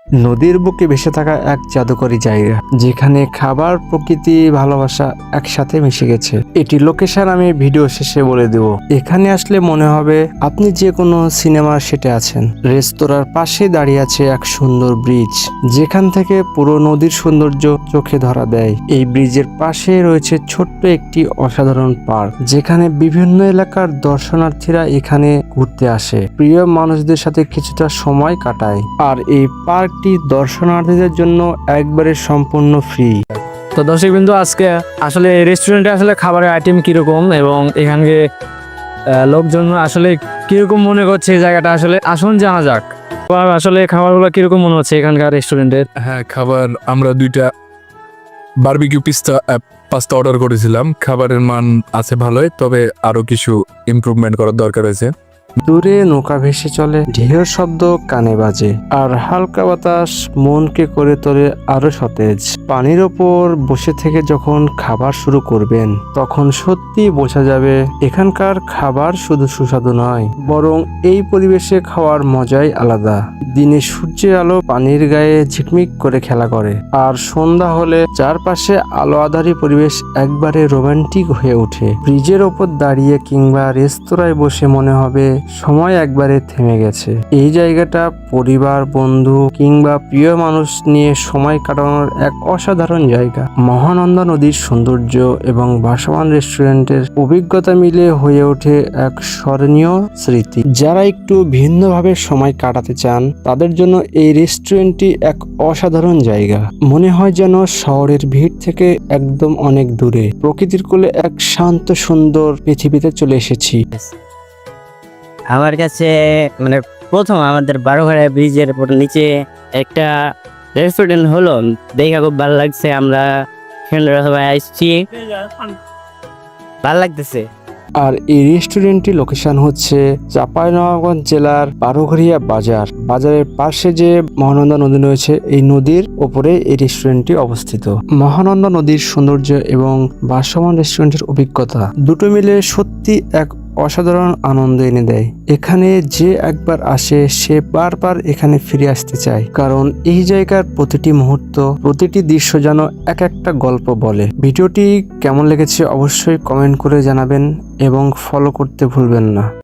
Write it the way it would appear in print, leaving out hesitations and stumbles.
নদীর বুকে ভেসে থাকা এক জাদুকরী জায়গা, যেখানে খাবার, প্রকৃতি, ভালোবাসা একসাথে মিশে গেছে। এটি লোকেশন আমি ভিডিও শেষে বলে দেব। এখানে আসলে মনে হবে আপনি যে কোনো সিনেমার সেটে আছেন। রেস্তোরাঁর পাশে দাঁড়িয়ে আছে এক সুন্দর ব্রিজ, যেখান থেকে পুরো নদীর সৌন্দর্য চোখে ধরা দেয়। এই ব্রিজের পাশে রয়েছে ছোট্ট একটি অসাধারণ পার্ক, যেখানে বিভিন্ন এলাকার দর্শনার্থীরা এখানে ঘুরতে আসে, প্রিয় মানুষদের সাথে কিছুটা সময় কাটায়। আর এই পার্কটি দর্শনার্থীদের জন্য একবারে সম্পূর্ণ ফ্রি। তো দর্শকবৃন্দ, আজকে আসলে রেস্টুরেন্টে আসলে খাবারের আইটেম কিরকম এবং এখানে লোকজন আসলে কিরকম মনে করছে এই জায়গাটা, আসলে আসুন জানা যাক। আসলে খাবারগুলো কিরকম মনে হচ্ছে এখানকার রেস্টুরেন্টের? হ্যাঁ, খাবার আমরা দুইটা বারবিকিউ পাস্তা অর্ডার করেছিলাম। খাবারের মান আছে ভালোই, তবে আরো কিছু ইমপ্রুভমেন্ট করার দরকার আছে। দূরে নৌকা ভেসে চলে, ঢেউর শব্দ কানে বাজে, আর হালকা বাতাস মনকে করে তোলে আরো সতেজ। পানির ওপর বসে থেকে যখন খাবার শুরু করবেন, তখন সত্যি বোঝা যাবে এখানকার খাবার শুধু সুস্বাদু নয়, বরং এই পরিবেশে খাওয়ার মজাই আলাদা। দিনে সূর্যের আলো পানির গায়ে ঝিকমিক করে খেলা করে, আর সন্ধ্যা হলে চারপাশে আলো আধারি পরিবেশ একবারে রোমান্টিক হয়ে ওঠে। ব্রিজের ওপর দাঁড়িয়ে কিংবা রেস্তোরাঁয় বসে মনে হবে সময় একবারে থেমে গেছে। এই জায়গাটা পরিবার, বন্ধু কিংবা প্রিয় মানুষ নিয়ে সময় কাটানোর এক অসাধারণ জায়গা। মহানন্দা নদীর সৌন্দর্য এবং ভাসমান রেস্টুরেন্টের অভিজ্ঞতা মিলে হয়ে ওঠে এক স্মরণীয় স্মৃতি। যারা একটু ভিন্নভাবে সময় কাটাতে চান, তাদের জন্য এই রেস্টুরেন্টটি এক অসাধারণ জায়গা। মনে হয় যেন শহরের ভিড় থেকে একদম অনেক দূরে, প্রকৃতির কোলে এক শান্ত সুন্দর পৃথিবীতে চলে এসেছি। আমার কাছে মানে প্রথম আমাদের বারোঘাড়া ব্রিজের নিচে একটা রেস্টুরেন্ট হলো, দেখা খুব ভালো লাগছে। আমরা ফ্রেন্ডরা সবাই আসছি, ভালো লাগতেছে। আর এই রেস্টুরেন্টটি লোকেশন হচ্ছে চাঁপাইনবাবগঞ্জ জেলার বারোঘরিয়া বাজার। বাজারের পাশে যে মহানন্দা নদী রয়েছে, এই নদীর ওপরে এই রেস্টুরেন্টটি অবস্থিত। মহানন্দা নদীর সৌন্দর্য এবং ভাসমান রেস্টুরেন্টের অভিজ্ঞতা দুটো মিলে সত্যি এক অসাধারণ আনন্দ এনে দেয়। এখানে যে একবার আসে সে বারবার এখানে ফিরে আসতে চায়, কারণ এই জায়গার প্রতিটি মুহূর্ত, প্রতিটি দৃশ্য যেন এক একটা গল্প বলে। ভিডিওটি কেমন লেগেছে অবশ্যই কমেন্ট করে জানাবেন এবং ফলো করতে ভুলবেন না।